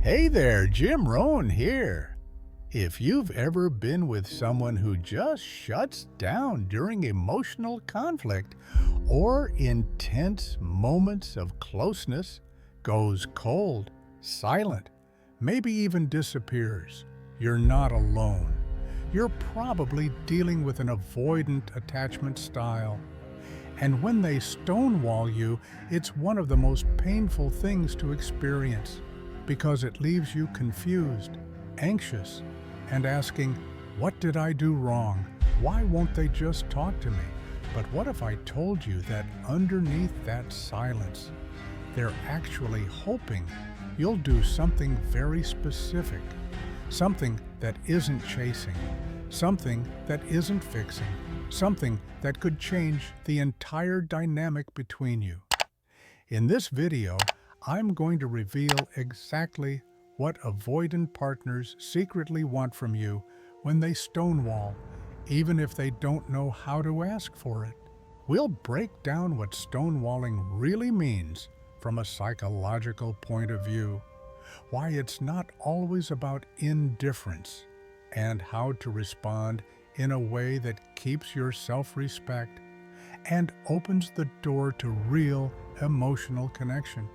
Hey there, Jim Rohn here. If you've ever been with someone who just shuts down during emotional conflict or intense moments of closeness, goes cold, silent, maybe even disappears, you're not alone. You're probably dealing with an avoidant attachment style. And when they stonewall you, it's one of the most painful things to experience because it leaves you confused, anxious, and asking, what did I do wrong? Why won't they just talk to me? But what if I told you that underneath that silence, they're actually hoping you'll do something very specific, something that isn't chasing, something that isn't fixing, something that could change the entire dynamic between you. In this video, I'm going to reveal exactly what avoidant partners secretly want from you when they stonewall, even if they don't know how to ask for it. We'll break down what stonewalling really means from a psychological point of view, why it's not always about indifference, and how to respond in a way that keeps your self-respect and opens the door to real emotional connection.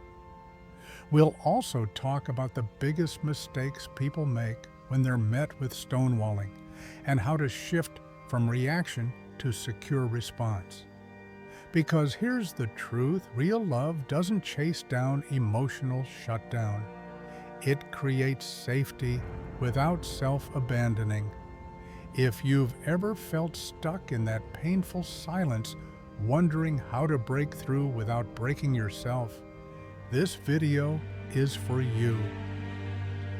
We'll also talk about the biggest mistakes people make when they're met with stonewalling and how to shift from reaction to secure response. Because here's the truth, real love doesn't chase down emotional shutdown. It creates safety without self-abandoning. If you've ever felt stuck in that painful silence, wondering how to break through without breaking yourself, this video is for you.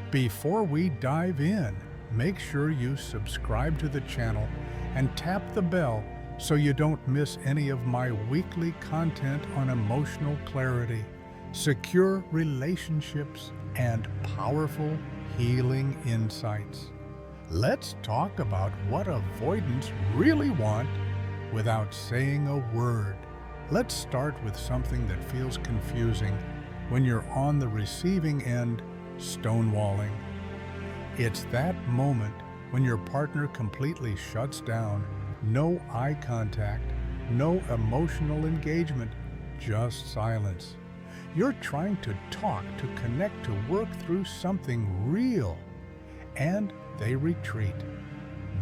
Before we dive in, make sure you subscribe to the channel and tap the bell so you don't miss any of my weekly content on emotional clarity, secure relationships, and powerful healing insights. Let's talk about what avoidants really want without saying a word. Let's start with something that feels confusing when you're on the receiving end, stonewalling. It's that moment when your partner completely shuts down, no eye contact, no emotional engagement, just silence. You're trying to talk, to connect, to work through something real, and they retreat.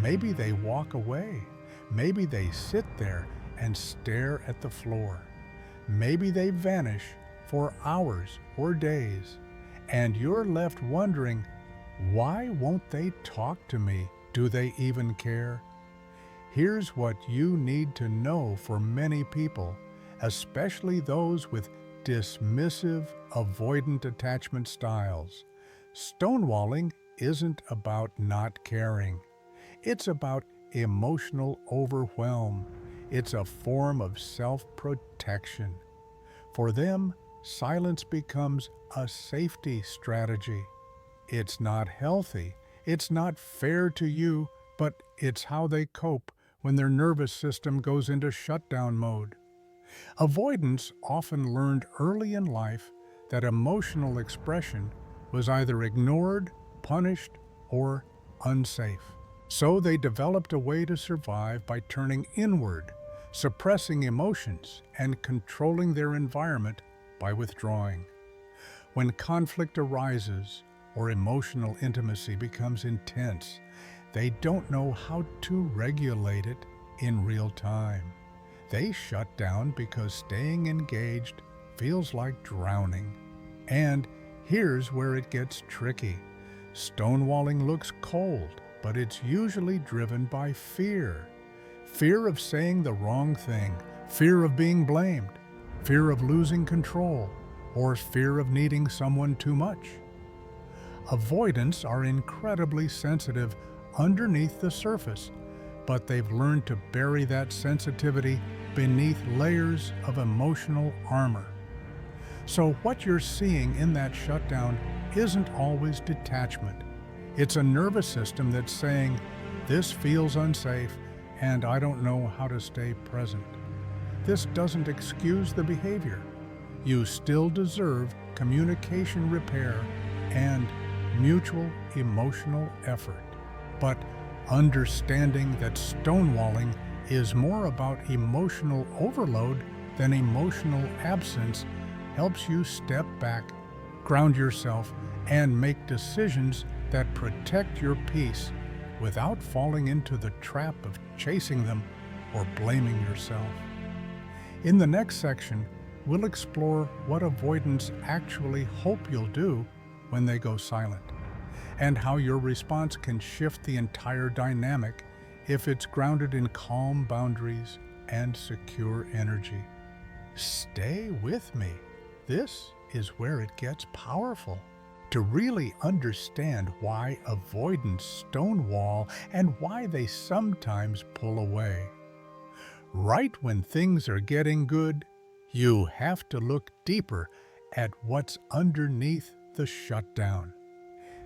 Maybe they walk away. Maybe they sit there and stare at the floor. Maybe they vanish for hours or days, and you're left wondering, why won't they talk to me? Do they even care? Here's what you need to know for many people, especially those with dismissive, avoidant attachment styles. Stonewalling isn't about not caring. It's about emotional overwhelm. It's a form of self-protection. For them, silence becomes a safety strategy. It's not healthy. It's not fair to you, but it's how they cope when their nervous system goes into shutdown mode. Avoidants often learned early in life that emotional expression was either ignored, punished, or unsafe. So they developed a way to survive by turning inward, suppressing emotions, and controlling their environment by withdrawing. When conflict arises or emotional intimacy becomes intense, they don't know how to regulate it in real time. They shut down because staying engaged feels like drowning. And here's where it gets tricky. Stonewalling looks cold, but it's usually driven by fear. Fear of saying the wrong thing, fear of being blamed, fear of losing control, or fear of needing someone too much. Avoidants are incredibly sensitive underneath the surface, but they've learned to bury that sensitivity beneath layers of emotional armor. So what you're seeing in that shutdown isn't always detachment. It's a nervous system that's saying, this feels unsafe and I don't know how to stay present. This doesn't excuse the behavior. You still deserve communication repair and mutual emotional effort. But understanding that stonewalling is more about emotional overload than emotional absence helps you step back, ground yourself, and make decisions that protect your peace without falling into the trap of chasing them or blaming yourself. In the next section, we'll explore what avoidants actually hope you'll do when they go silent, and how your response can shift the entire dynamic if it's grounded in calm boundaries and secure energy. Stay with me. This is where it gets powerful. To really understand why avoidants stonewall and why they sometimes pull away. Right when things are getting good, you have to look deeper at what's underneath the shutdown.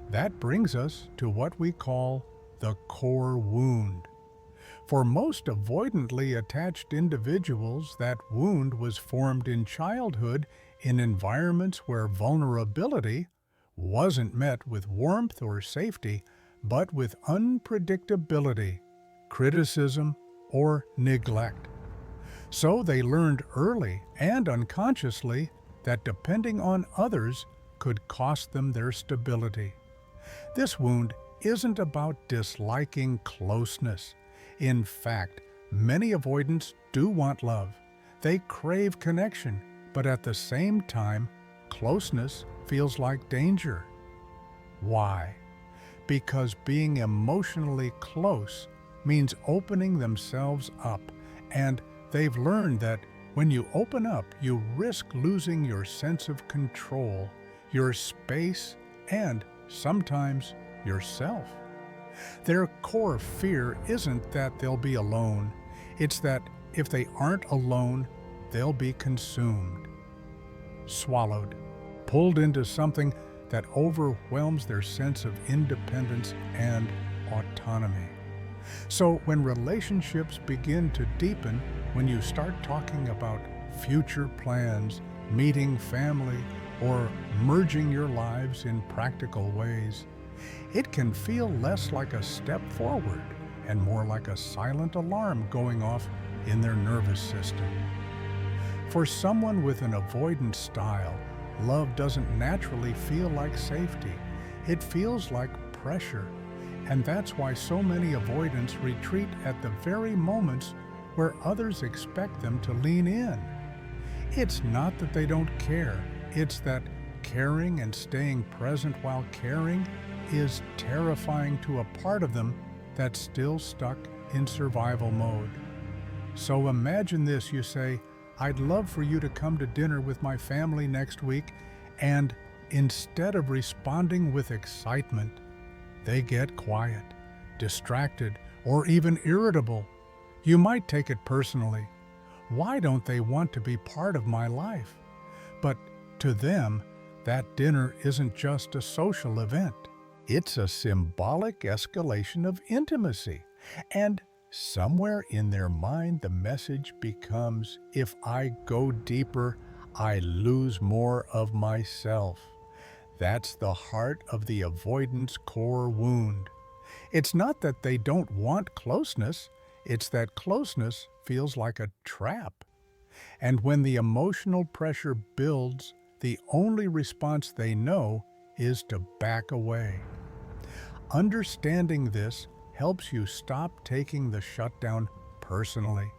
That brings us to what we call the core wound. For most avoidantly attached individuals, that wound was formed in childhood in environments where vulnerability wasn't met with warmth or safety, but with unpredictability, criticism, or neglect. So they learned early and unconsciously that depending on others could cost them their stability. This wound isn't about disliking closeness. In fact, many avoidants do want love. They crave connection, but at the same time, closeness feels like danger. Why? Because being emotionally close means opening themselves up, and they've learned that when you open up, you risk losing your sense of control, your space, and sometimes yourself. Their core fear isn't that they'll be alone. It's that if they aren't alone, they'll be consumed, swallowed, pulled into something that overwhelms their sense of independence and autonomy. So when relationships begin to deepen, when you start talking about future plans, meeting family, or merging your lives in practical ways, it can feel less like a step forward and more like a silent alarm going off in their nervous system. For someone with an avoidant style, love doesn't naturally feel like safety. It feels like pressure. And that's why so many avoidants retreat at the very moments where others expect them to lean in. It's not that they don't care. It's that caring and staying present while caring is terrifying to a part of them that's still stuck in survival mode. So imagine this, you say, I'd love for you to come to dinner with my family next week, and instead of responding with excitement, they get quiet, distracted, or even irritable. You might take it personally. Why don't they want to be part of my life? But to them, that dinner isn't just a social event. It's a symbolic escalation of intimacy. And somewhere in their mind, the message becomes, if I go deeper, I lose more of myself. That's the heart of the avoidance core wound. It's not that they don't want closeness, it's that closeness feels like a trap. And when the emotional pressure builds, the only response they know is to back away. Understanding this helps you stop taking the shutdown personally.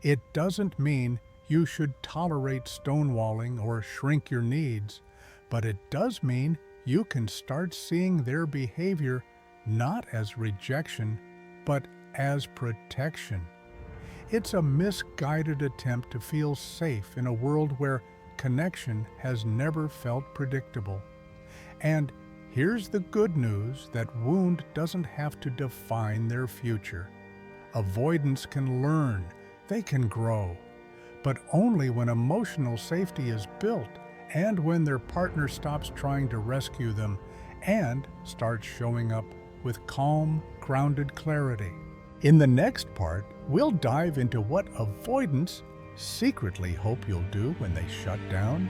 It doesn't mean you should tolerate stonewalling or shrink your needs, but it does mean you can start seeing their behavior not as rejection, but as protection. It's a misguided attempt to feel safe in a world where connection has never felt predictable. And here's the good news, that wound doesn't have to define their future. Avoidance can learn, they can grow, but only when emotional safety is built and when their partner stops trying to rescue them and starts showing up with calm, grounded clarity. In the next part, we'll dive into what avoidants secretly hope you'll do when they shut down,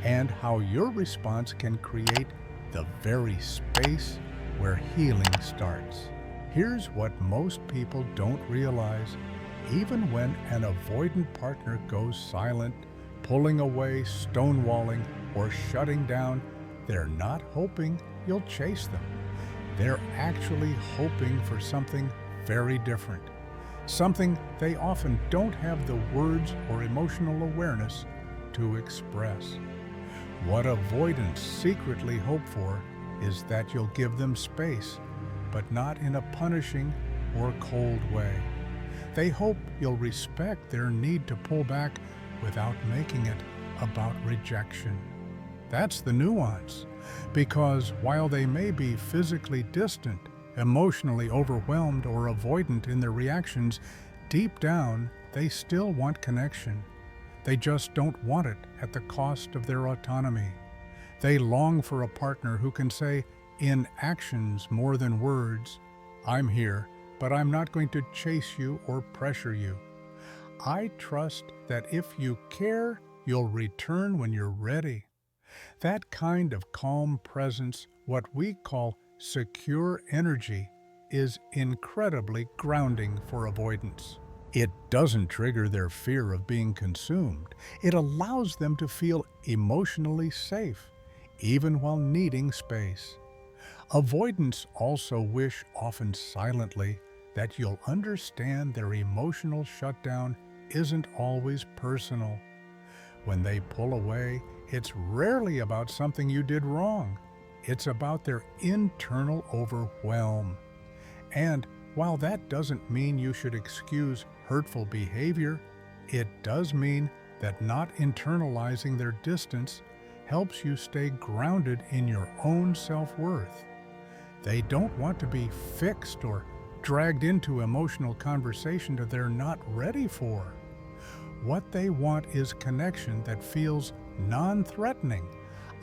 and how your response can create the very space where healing starts. Here's what most people don't realize. Even when an avoidant partner goes silent, pulling away, stonewalling, or shutting down, they're not hoping you'll chase them. They're actually hoping for something very different, something they often don't have the words or emotional awareness to express. What avoidants secretly hope for is that you'll give them space, but not in a punishing or cold way. They hope you'll respect their need to pull back without making it about rejection. That's the nuance, because while they may be physically distant, emotionally overwhelmed, or avoidant in their reactions, deep down they still want connection. They just don't want it at the cost of their autonomy. They long for a partner who can say, in actions more than words, "I'm here, but I'm not going to chase you or pressure you. I trust that if you care, you'll return when you're ready." That kind of calm presence, what we call secure energy, is incredibly grounding for avoidants. It doesn't trigger their fear of being consumed. It allows them to feel emotionally safe, even while needing space. Avoidants also wish, often silently, that you'll understand their emotional shutdown isn't always personal. When they pull away, it's rarely about something you did wrong. It's about their internal overwhelm. And while that doesn't mean you should excuse hurtful behavior, it does mean that not internalizing their distance helps you stay grounded in your own self-worth. They don't want to be fixed or dragged into emotional conversation that they're not ready for. What they want is connection that feels non-threatening,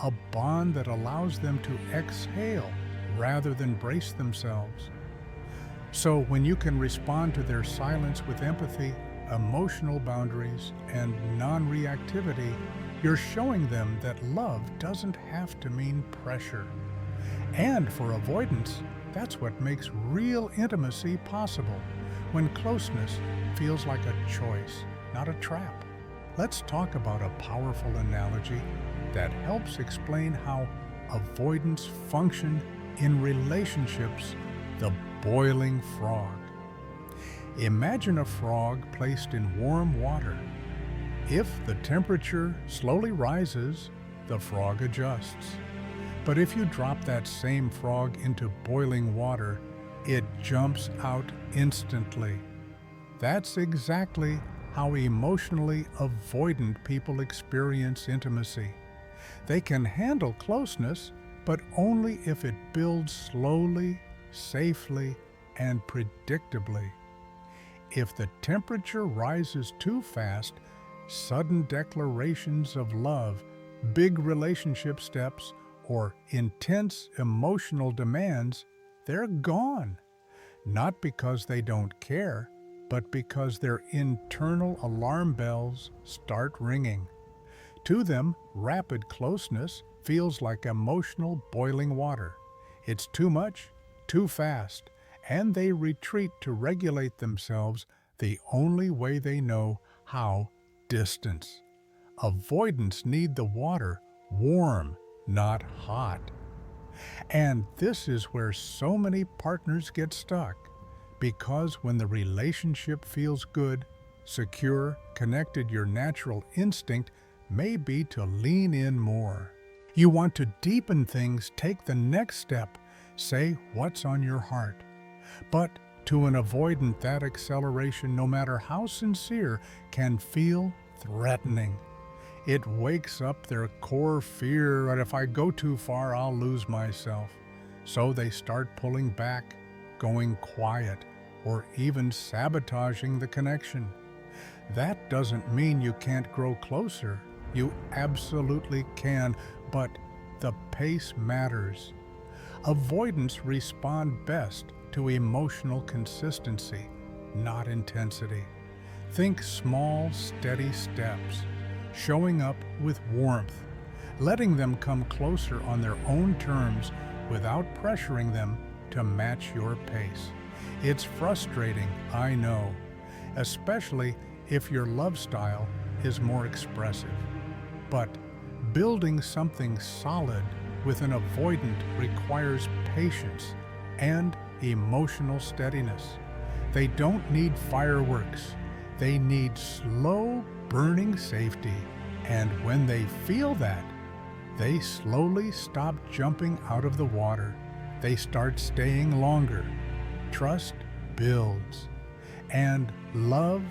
a bond that allows them to exhale rather than brace themselves. So when you can respond to their silence with empathy, emotional boundaries, and non-reactivity, you're showing them that love doesn't have to mean pressure. And for avoidance, that's what makes real intimacy possible, when closeness feels like a choice, not a trap. Let's talk about a powerful analogy that helps explain how avoidants function in relationships: the boiling frog. Imagine a frog placed in warm water. If the temperature slowly rises, the frog adjusts. But if you drop that same frog into boiling water, it jumps out instantly. That's exactly how emotionally avoidant people experience intimacy. They can handle closeness, but only if it builds slowly, safely, and predictably. If the temperature rises too fast, sudden declarations of love, big relationship steps, or intense emotional demands, they're gone. Not because they don't care, but because their internal alarm bells start ringing. To them, rapid closeness feels like emotional boiling water. It's too much, too fast, and they retreat to regulate themselves the only way they know how: distance. Avoidants need the water warm, not hot. And this is where so many partners get stuck, because when the relationship feels good, secure, connected, your natural instinct may be to lean in more. You want to deepen things, take the next step, say what's on your heart. But to an avoidant, that acceleration, no matter how sincere, can feel threatening. It wakes up their core fear that if I go too far, I'll lose myself. So they start pulling back, going quiet, or even sabotaging the connection. That doesn't mean you can't grow closer. You absolutely can, but the pace matters. Avoidants respond best to emotional consistency, not intensity. Think small, steady steps, showing up with warmth, letting them come closer on their own terms without pressuring them to match your pace. It's frustrating, I know, especially if your love style is more expressive. But building something solid with an avoidant requires patience and emotional steadiness. They don't need fireworks. They need slow burning safety. And when they feel that, they slowly stop jumping out of the water. They start staying longer. Trust builds. And love,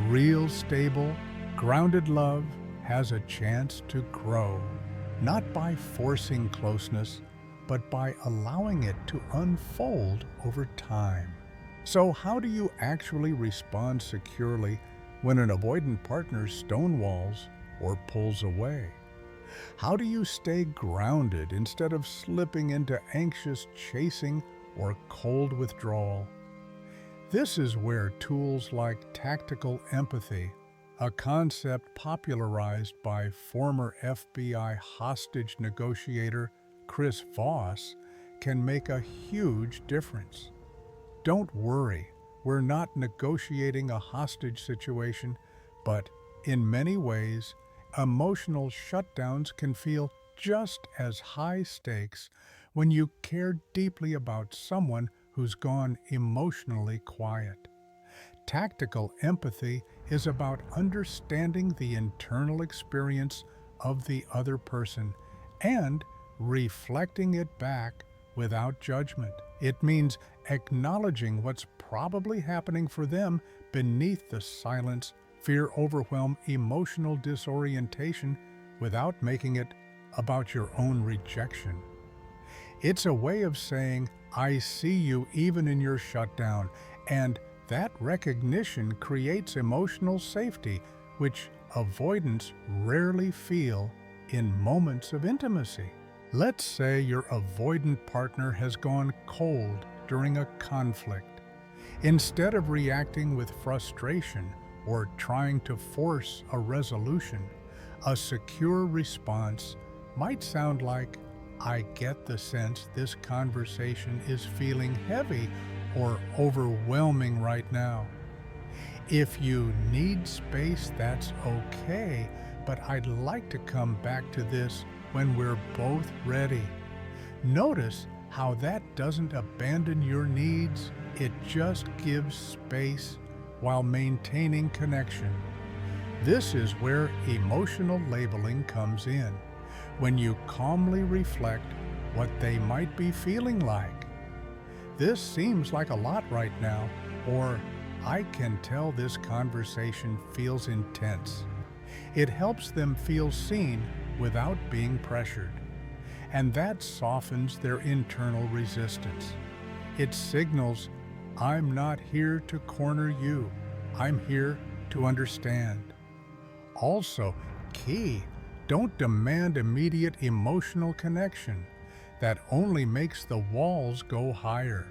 real, stable, grounded love, has a chance to grow. Not by forcing closeness, but by allowing it to unfold over time. So how do you actually respond securely when an avoidant partner stonewalls or pulls away? How do you stay grounded instead of slipping into anxious chasing or cold withdrawal? This is where tools like tactical empathy, a concept popularized by former FBI hostage negotiator Chris Voss, can make a huge difference. Don't worry, we're not negotiating a hostage situation, but in many ways, emotional shutdowns can feel just as high stakes when you care deeply about someone who's gone emotionally quiet. Tactical empathy is about understanding the internal experience of the other person and reflecting it back without judgment. It means acknowledging what's probably happening for them beneath the silence, fear, overwhelm, emotional disorientation without making it about your own rejection. It's a way of saying, I see you even in your shutdown, and that recognition creates emotional safety, which avoidants rarely feel in moments of intimacy. Let's say your avoidant partner has gone cold during a conflict. Instead of reacting with frustration or trying to force a resolution, a secure response might sound like, I get the sense this conversation is feeling heavy or overwhelming right now. If you need space, that's okay, but I'd like to come back to this when we're both ready. Notice how that doesn't abandon your needs, it just gives space while maintaining connection. This is where emotional labeling comes in, when you calmly reflect what they might be feeling like. This seems like a lot right now, or I can tell this conversation feels intense. It helps them feel seen without being pressured, and that softens their internal resistance. It signals, I'm not here to corner you, I'm here to understand. Also, key, don't demand immediate emotional connection. That only makes the walls go higher.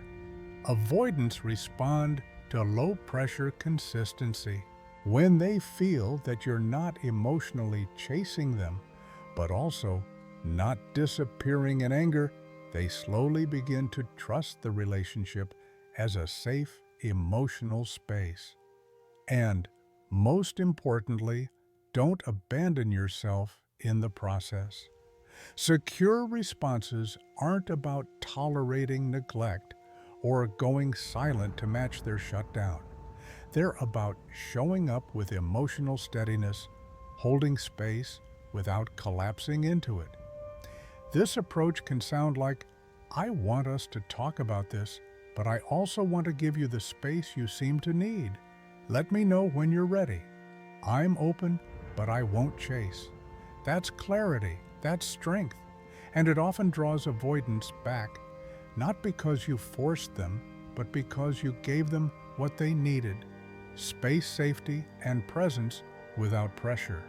Avoidants respond to low-pressure consistency. When they feel that you're not emotionally chasing them, but also not disappearing in anger, they slowly begin to trust the relationship as a safe emotional space. And, most importantly, don't abandon yourself in the process. Secure responses aren't about tolerating neglect or going silent to match their shutdown. They're about showing up with emotional steadiness, holding space without collapsing into it. This approach can sound like, I want us to talk about this, but I also want to give you the space you seem to need. Let me know when you're ready. I'm open, but I won't chase. That's clarity, that's strength, and it often draws avoidance back, not because you forced them, but because you gave them what they needed: space, safety, and presence without pressure.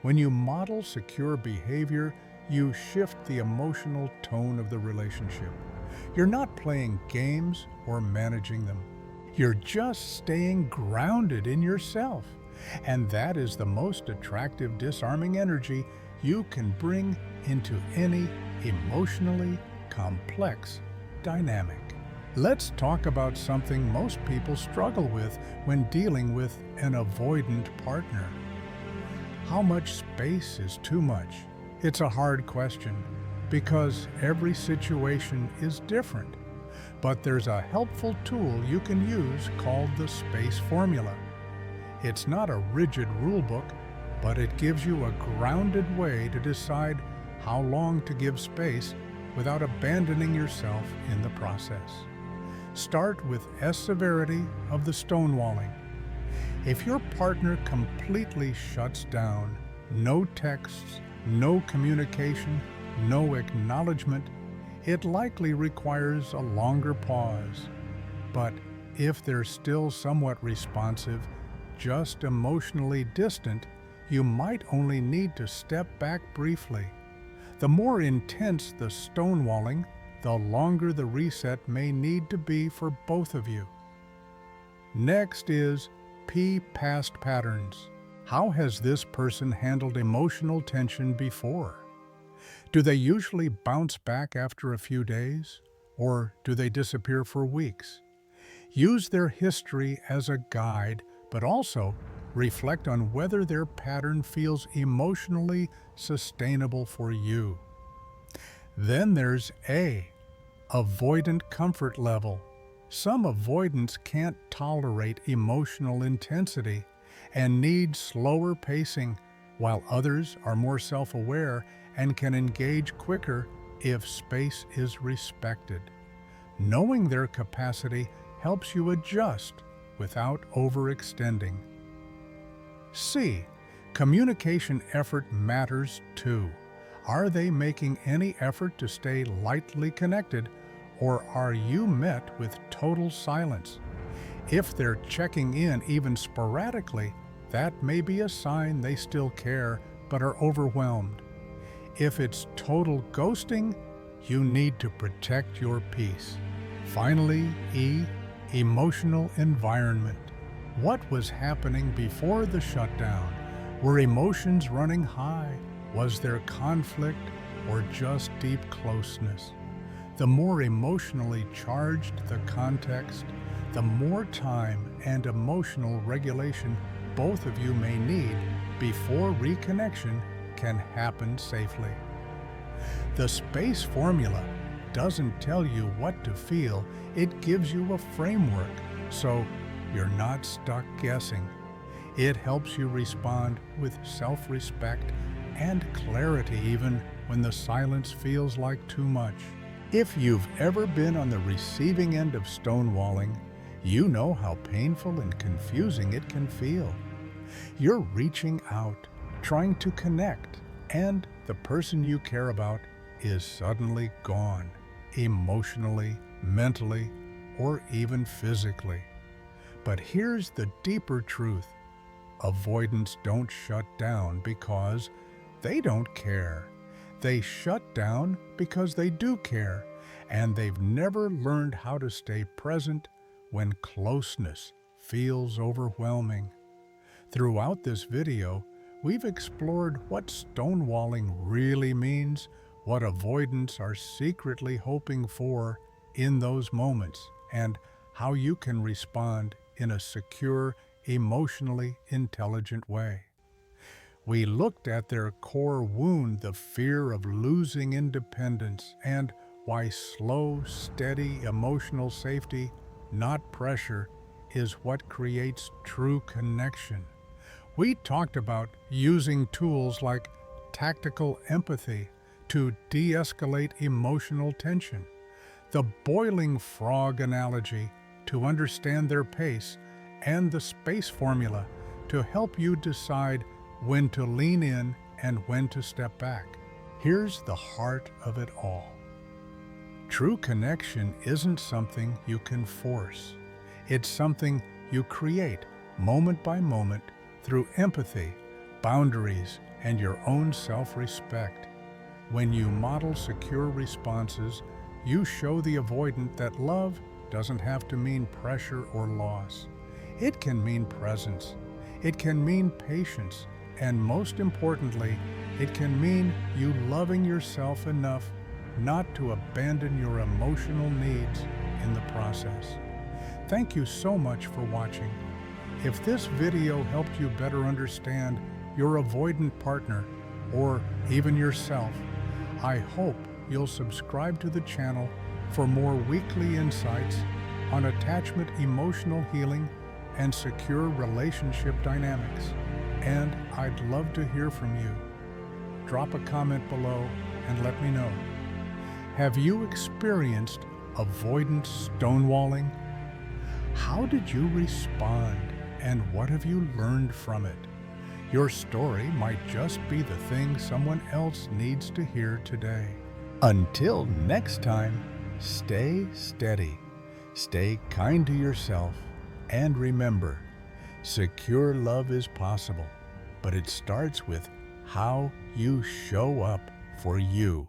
When you model secure behavior, you shift the emotional tone of the relationship. You're not playing games or managing them. You're just staying grounded in yourself. And that is the most attractive disarming energy you can bring into any emotionally complex dynamic. Let's talk about something most people struggle with when dealing with an avoidant partner. How much space is too much? It's a hard question because every situation is different. But there's a helpful tool you can use called the space formula. It's not a rigid rule book, but it gives you a grounded way to decide how long to give space without abandoning yourself in the process. Start with S severity of the stonewalling. If your partner completely shuts down, no texts, no communication, no acknowledgement, it likely requires a longer pause. But if they're still somewhat responsive, just emotionally distant, you might only need to step back briefly. The more intense the stonewalling, the longer the reset may need to be for both of you. Next is P past patterns. How has this person handled emotional tension before? Do they usually bounce back after a few days, or do they disappear for weeks? Use their history as a guide, but also reflect on whether their pattern feels emotionally sustainable for you. Then there's A, avoidant comfort level. Some avoidants can't tolerate emotional intensity and need slower pacing, while others are more self-aware and can engage quicker if space is respected. Knowing their capacity helps you adjust without overextending. C. Communication effort matters too. Are they making any effort to stay lightly connected, or are you met with total silence? If they're checking in even sporadically, that may be a sign they still care but are overwhelmed. If it's total ghosting, you need to protect your peace. Finally, E, emotional environment. What was happening before the shutdown? Were emotions running high? Was there conflict or just deep closeness? The more emotionally charged the context, the more time and emotional regulation both of you may need before reconnection can happen safely. The space formula doesn't tell you what to feel, it gives you a framework, so you're not stuck guessing. It helps you respond with self-respect and clarity even when the silence feels like too much. If you've ever been on the receiving end of stonewalling, you know how painful and confusing it can feel. You're reaching out, trying to connect, and the person you care about is suddenly gone, emotionally, mentally, or even physically. But here's the deeper truth. Avoidants don't shut down because they don't care. They shut down because they do care, and they've never learned how to stay present when closeness feels overwhelming. Throughout this video, we've explored what stonewalling really means, what avoidants are secretly hoping for in those moments, and how you can respond in a secure, emotionally intelligent way. We looked at their core wound, the fear of losing independence, and why slow, steady emotional safety, not pressure, is what creates true connection. We talked about using tools like tactical empathy to de-escalate emotional tension, the boiling frog analogy to understand their pace, and the space formula to help you decide when to lean in and when to step back. Here's the heart of it all. True connection isn't something you can force. It's something you create moment by moment through empathy, boundaries, and your own self-respect. When you model secure responses, you show the avoidant that love doesn't have to mean pressure or loss. It can mean presence. It can mean patience, And most importantly, it can mean you loving yourself enough not to abandon your emotional needs in the process. Thank you so much for watching. If this video helped you better understand your avoidant partner or even yourself, I hope you'll subscribe to the channel for more weekly insights on attachment, emotional healing, and secure relationship dynamics. And I'd love to hear from you. Drop a comment below and let me know. Have you experienced avoidant stonewalling? How did you respond, and what have you learned from it? Your story might just be the thing someone else needs to hear today. Until next time, stay steady, stay kind to yourself, and remember, secure love is possible, but it starts with how you show up for you.